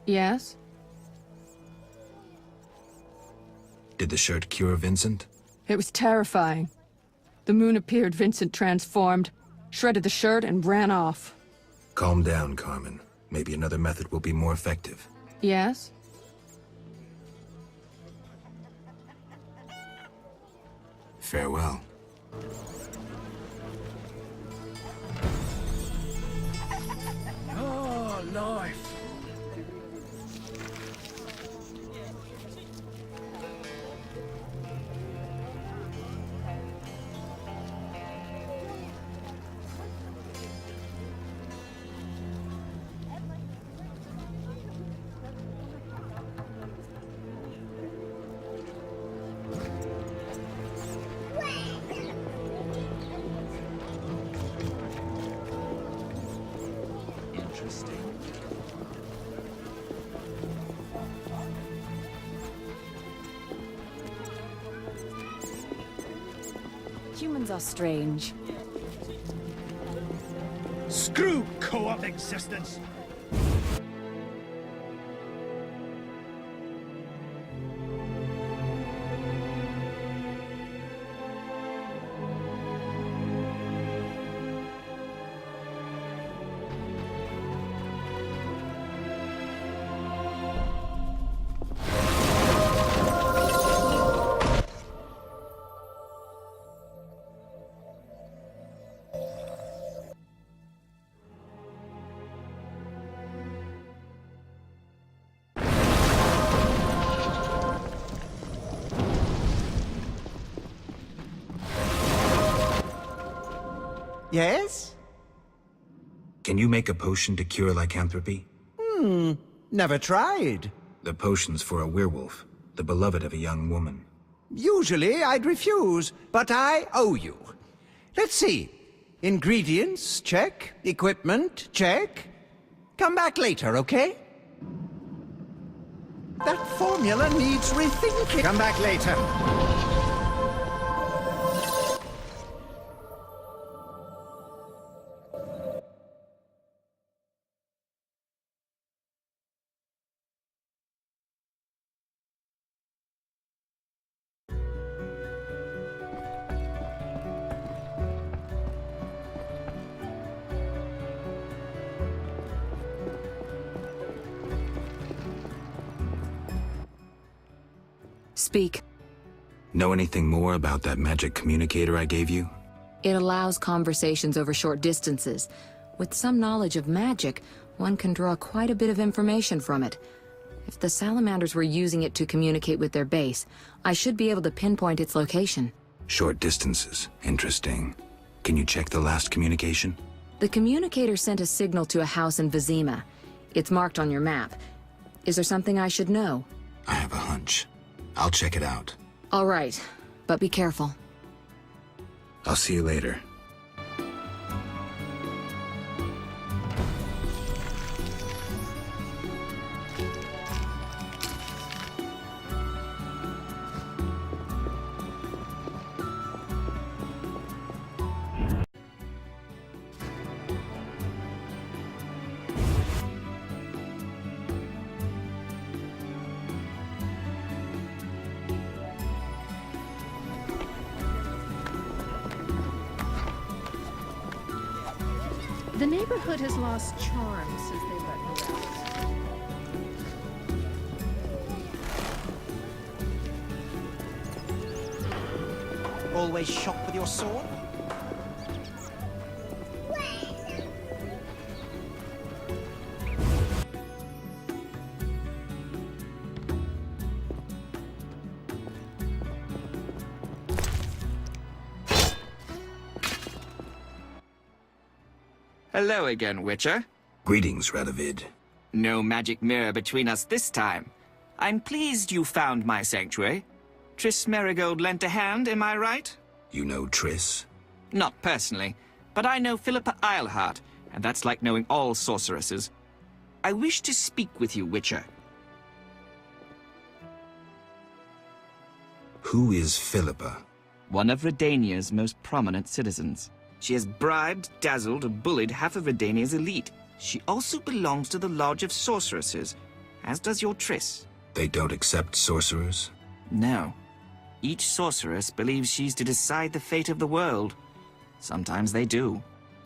Yes? Did the shirt cure Vincent? It was terrifying. The moon appeared, Vincent transformed, shredded the shirt, and ran off. Calm down, Carmen. Maybe another method will be more effective. Yes? Farewell. Oh, life. Humans are strange. Screw co-op existence. Yes? Can you make a potion to cure lycanthropy? Never tried. The potion's for a werewolf, the beloved of a young woman. Usually I'd refuse, but I owe you. Let's see. Ingredients, check. Equipment, check. Come back later, okay? That formula needs rethinking. Come back later. Speak. Know anything more about that magic communicator I gave you? It allows conversations over short distances. With some knowledge of magic, one can draw quite a bit of information from it. If the salamanders were using it to communicate with their base, I should be able to pinpoint its location. Short distances. Interesting. Can you check the last communication? The communicator sent a signal to a house in Vizima. It's marked on your map. Is there something I should know? I have a hunch. I'll check it out. All right, but be careful. I'll see you later. The neighborhood has lost charm since they let me out. Always shop with your sword? Hello again, Witcher. Greetings, Radovid. No magic mirror between us this time. I'm pleased you found my sanctuary. Triss Merigold lent a hand, am I right? You know Triss? Not personally, but I know Philippa Eilhart, and that's like knowing all sorceresses. I wish to speak with you, Witcher. Who is Philippa? one of Redania's most prominent citizens. She has bribed, dazzled, or bullied half of Redania's elite. She also belongs to the Lodge of Sorceresses, as does your Triss. They don't accept sorcerers? No. Each sorceress believes she's to decide the fate of the world. Sometimes they do.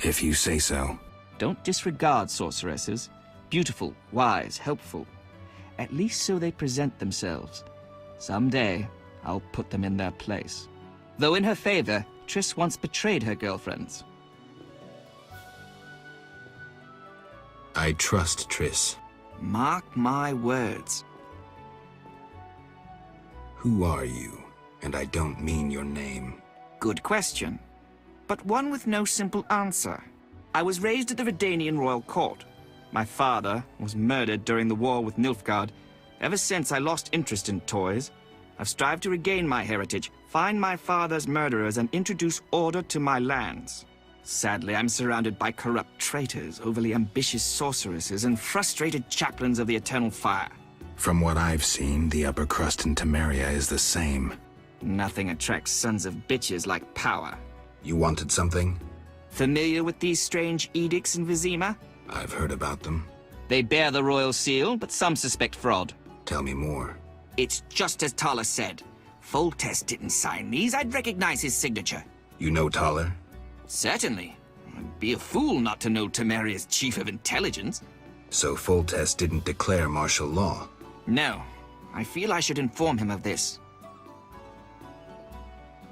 If you say so. Don't disregard sorceresses. Beautiful, wise, helpful. At least so they present themselves. Someday, I'll put them in their place. Though in her favor, Triss once betrayed her girlfriends. I trust Triss. Mark my words. Who are you? And I don't mean your name. Good question, but one with no simple answer. I was raised at the Redanian royal court. My father was murdered during the war with Nilfgaard. Ever since I lost interest in toys, I've strived to regain my heritage, find my father's murderers, and introduce order to my lands. Sadly, I'm surrounded by corrupt traitors, overly ambitious sorceresses, and frustrated chaplains of the Eternal Fire. From what I've seen, the upper crust in Temeria is the same. Nothing attracts sons of bitches like power. You wanted something? Familiar with these strange edicts in Vizima? I've heard about them. They bear the royal seal, but some suspect fraud. Tell me more. It's just as Tala said. Foltest didn't sign these. I'd recognize his signature. You know Taller? Certainly. I'd be a fool not to know Temeria's chief of intelligence. So Foltest didn't declare martial law? No. I feel I should inform him of this.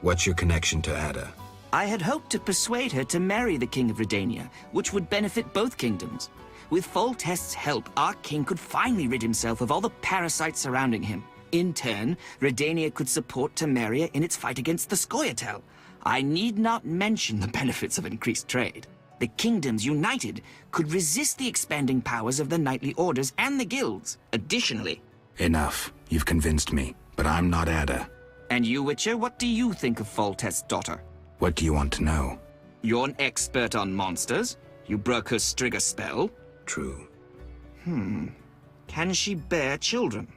What's your connection to Ada? I had hoped to persuade her to marry the King of Redania, which would benefit both kingdoms. With Foltest's help, our king could finally rid himself of all the parasites surrounding him. In turn, Redania could support Temeria in its fight against the Scoia'tael. I need not mention the benefits of increased trade. The kingdoms united could resist the expanding powers of the knightly orders and the guilds. Additionally... Enough. You've convinced me, but I'm not Ada. And you, Witcher, what do you think of Foltest's daughter? What do you want to know? You're an expert on monsters. You broke her Strigger spell. True. Can she bear children?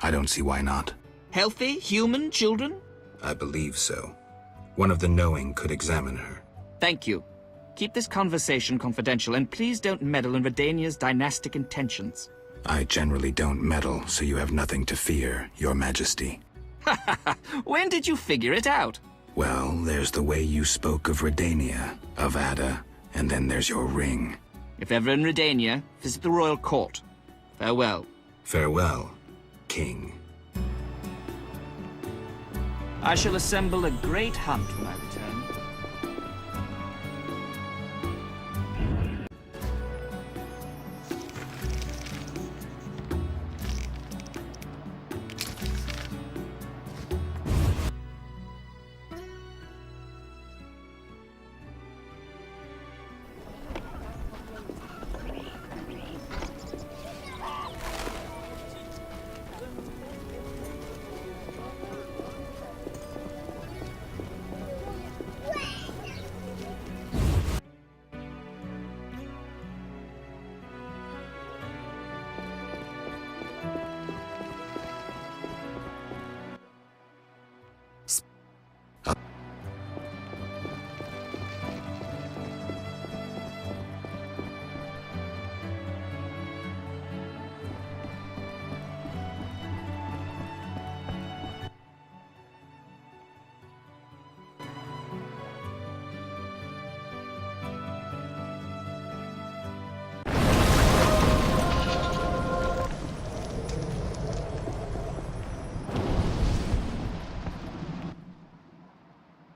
I don't see why not. Healthy, human children? I believe so. One of the knowing could examine her. Thank you. Keep this conversation confidential, and please don't meddle in Redania's dynastic intentions. I generally don't meddle, so you have nothing to fear, Your Majesty. When did you figure it out? Well, there's the way you spoke of Redania, of Ada, and then there's your ring. If ever in Redania, visit the royal court. Farewell. Farewell, King. I shall assemble a great hunt when I return.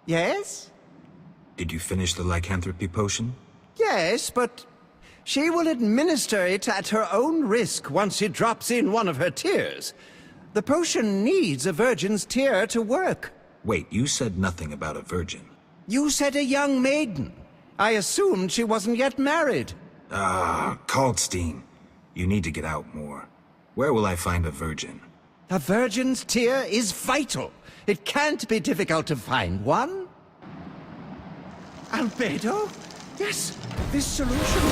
Yes? Did you finish the lycanthropy potion? Yes, but she will administer it at her own risk once she drops in one of her tears. The potion needs a virgin's tear to work. Wait, you said nothing about a virgin. You said a young maiden. I assumed she wasn't yet married. Kalkstein. You need to get out more. Where will I find a virgin? A virgin's tear is vital. It can't be difficult to find one. Albedo? Yes, this solution...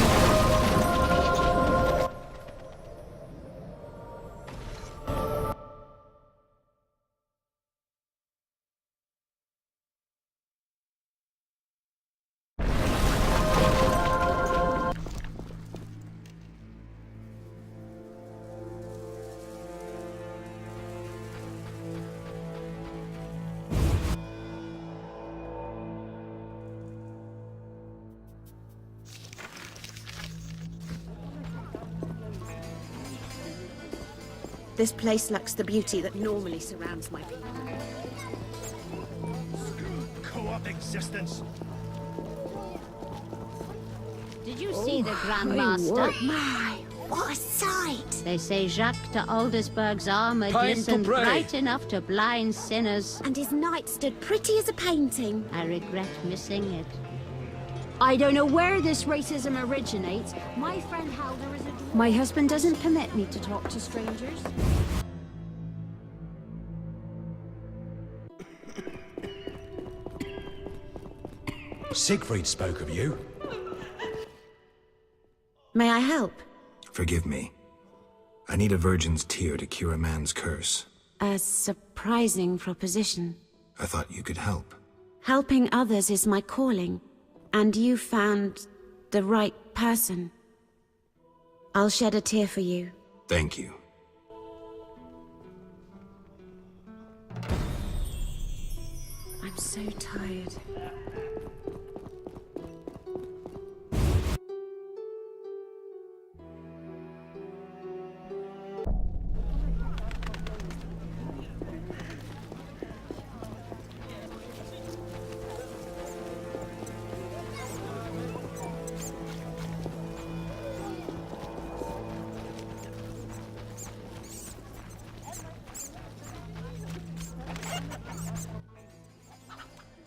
This place lacks the beauty that normally surrounds my people. Co-op existence. Did you see the Grandmaster? My, what a sight! They say Jacques de Aldersberg's armor Time to glistened pray. bright enough to blind sinners. And his knight stood pretty as a painting. I regret missing it. I don't know where this racism originates. My friend Halder is a... My husband doesn't permit me to talk to strangers. Siegfried spoke of you. May I help? Forgive me. I need a virgin's tear to cure a man's curse. A surprising proposition. I thought you could help. Helping others is my calling, and you found the right person. I'll shed a tear for you. Thank you. I'm so tired.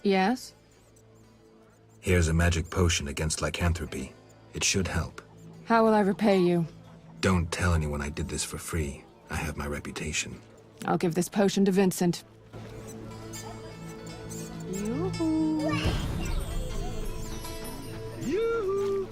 Yes? Here's a magic potion against lycanthropy. It should help. How will I repay you? Don't tell anyone I did this for free. I have my reputation. I'll give this potion to Vincent. Yoo-hoo. Yoo-hoo!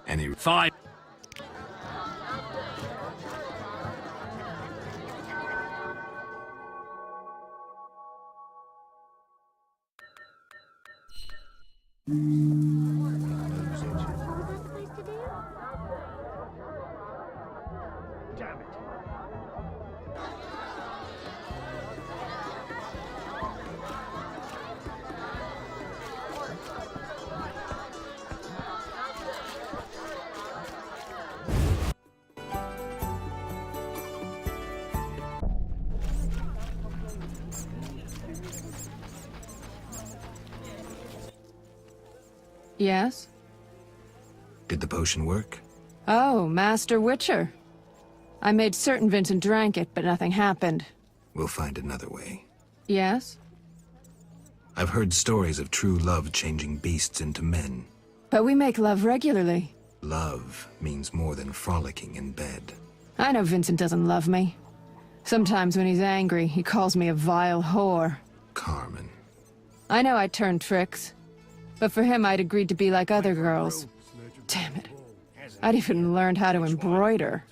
Any... 5. Damn it. Yes? Did the potion work? Oh, Master Witcher. I made certain Vincent drank it, but nothing happened. We'll find another way. Yes? I've heard stories of true love changing beasts into men. But we make love regularly. Love means more than frolicking in bed. I know Vincent doesn't love me. Sometimes when he's angry, he calls me a vile whore. Carmen. I know I turned tricks, but for him I'd agreed to be like other girls. Damn it. I'd even learned how to embroider.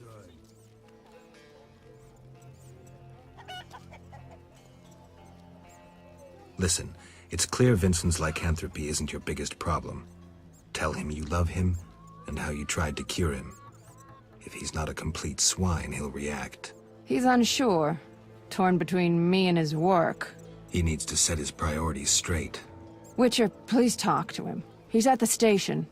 Listen, it's clear Vincent's lycanthropy isn't your biggest problem. Tell him you love him, and how you tried to cure him. If he's not a complete swine, he'll react. He's unsure, torn between me and his work. He needs to set his priorities straight. Witcher, please talk to him. He's at the station.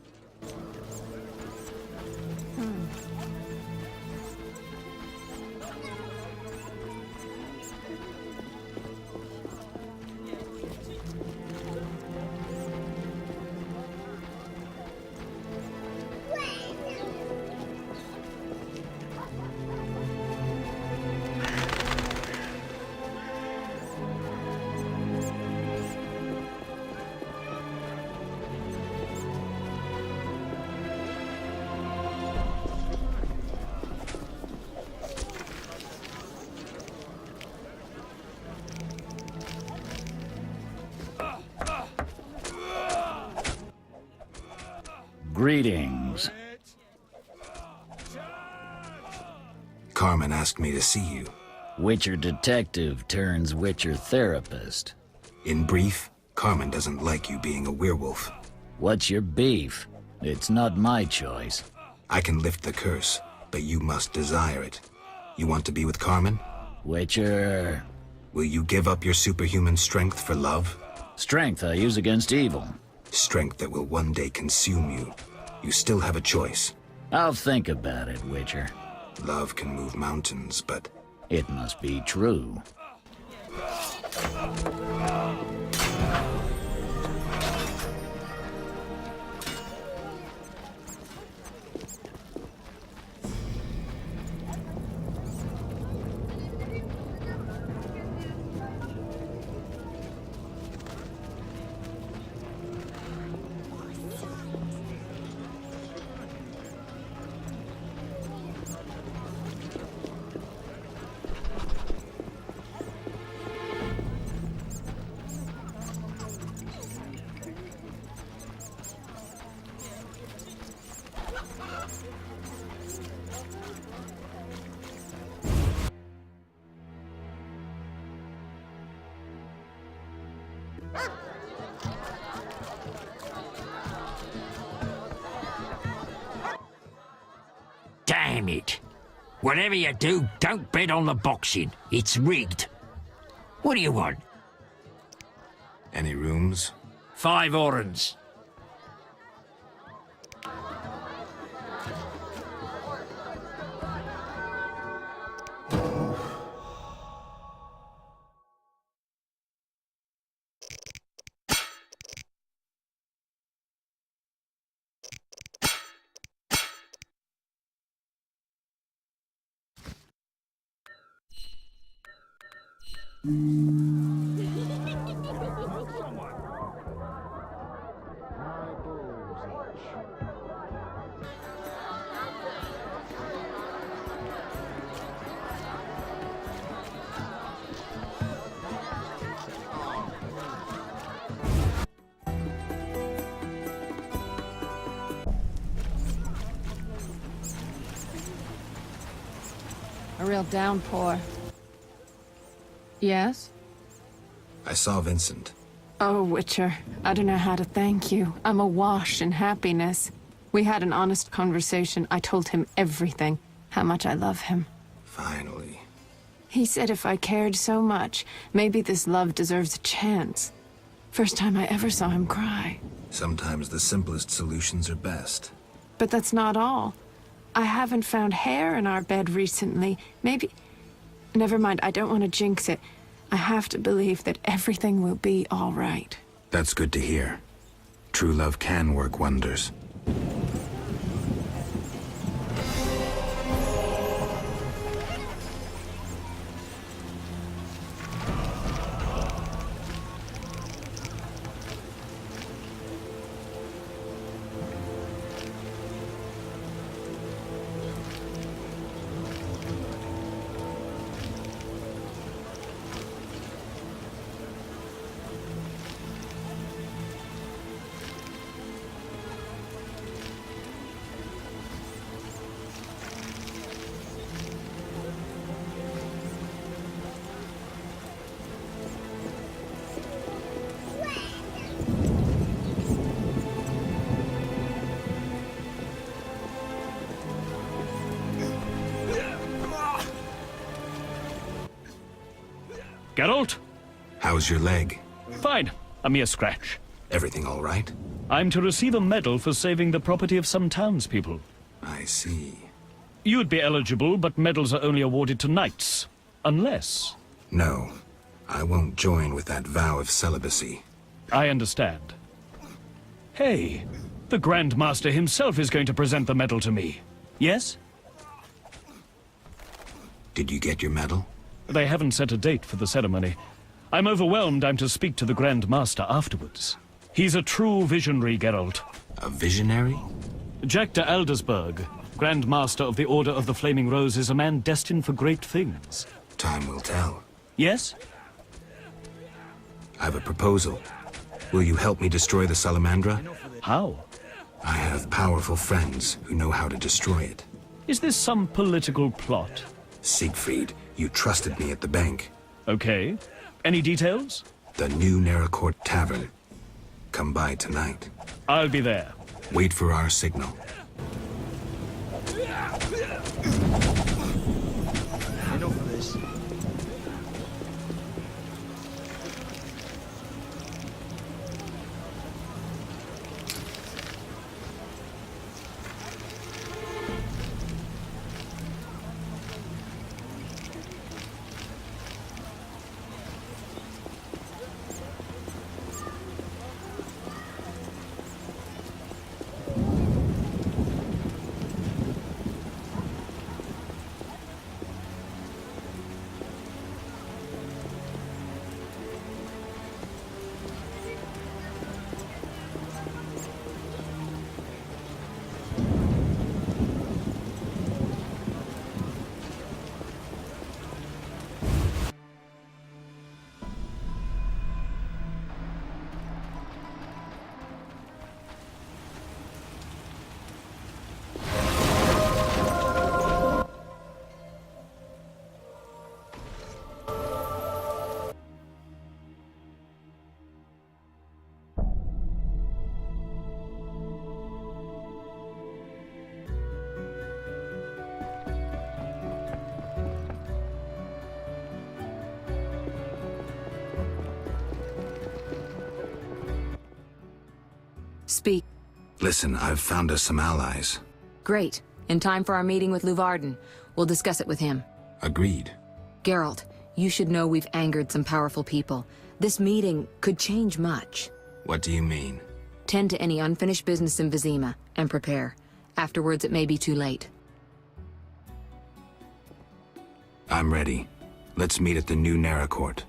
Greetings. Carmen asked me to see you. Witcher detective turns Witcher therapist. In brief, Carmen doesn't like you being a werewolf. What's your beef? It's not my choice. I can lift the curse, but you must desire it. You want to be with Carmen? Witcher... Will you give up your superhuman strength for love? Strength I use against evil. Strength that will one day consume you. You still have a choice. I'll think about it, Witcher. Love can move mountains, but... It must be true. Damn it. Whatever you do, don't bet on the boxing. It's rigged. What do you want? Any rooms? 5 orens. A real downpour. Yes? I saw Vincent. Oh, Witcher, I don't know how to thank you. I'm awash in happiness. We had an honest conversation. I told him everything, how much I love him. Finally. He said if I cared so much, maybe this love deserves a chance. First time I ever saw him cry. Sometimes the simplest solutions are best. But that's not all. I haven't found hair in our bed recently. Maybe... Never mind, I don't want to jinx it. I have to believe that everything will be all right. That's good to hear. True love can work wonders. Geralt? How's your leg? Fine. A mere scratch. Everything all right? I'm to receive a medal for saving the property of some townspeople. I see. You'd be eligible, but medals are only awarded to knights. Unless... No. I won't join with that vow of celibacy. I understand. Hey, the Grand Master himself is going to present the medal to me. Yes? Did you get your medal? They haven't set a date for the ceremony. I'm overwhelmed I'm to speak to the Grand Master afterwards. He's a true visionary, Geralt. A visionary? Jack de Aldersberg, Grand Master of the Order of the Flaming Rose, is a man destined for great things. Time will tell. Yes? I have a proposal. Will you help me destroy the Salamandra? How? I have powerful friends who know how to destroy it. Is this some political plot? Siegfried, you trusted me at the bank. Okay. Any details? The new Neracourt Tavern. Come by tonight. I'll be there. Wait for our signal. Speak. Listen, I've found us some allies. Great. In time for our meeting with Luvarden. We'll discuss it with him. Agreed. Geralt, you should know we've angered some powerful people. This meeting could change much. What do you mean? Tend to any unfinished business in Vizima, and prepare. Afterwards, it may be too late. I'm ready. Let's meet at the new Naracourt.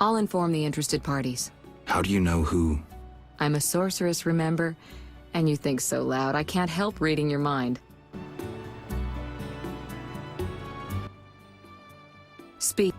I'll inform the interested parties. How do you know who? I'm a sorceress, remember? And you think so loud, I can't help reading your mind. Speak.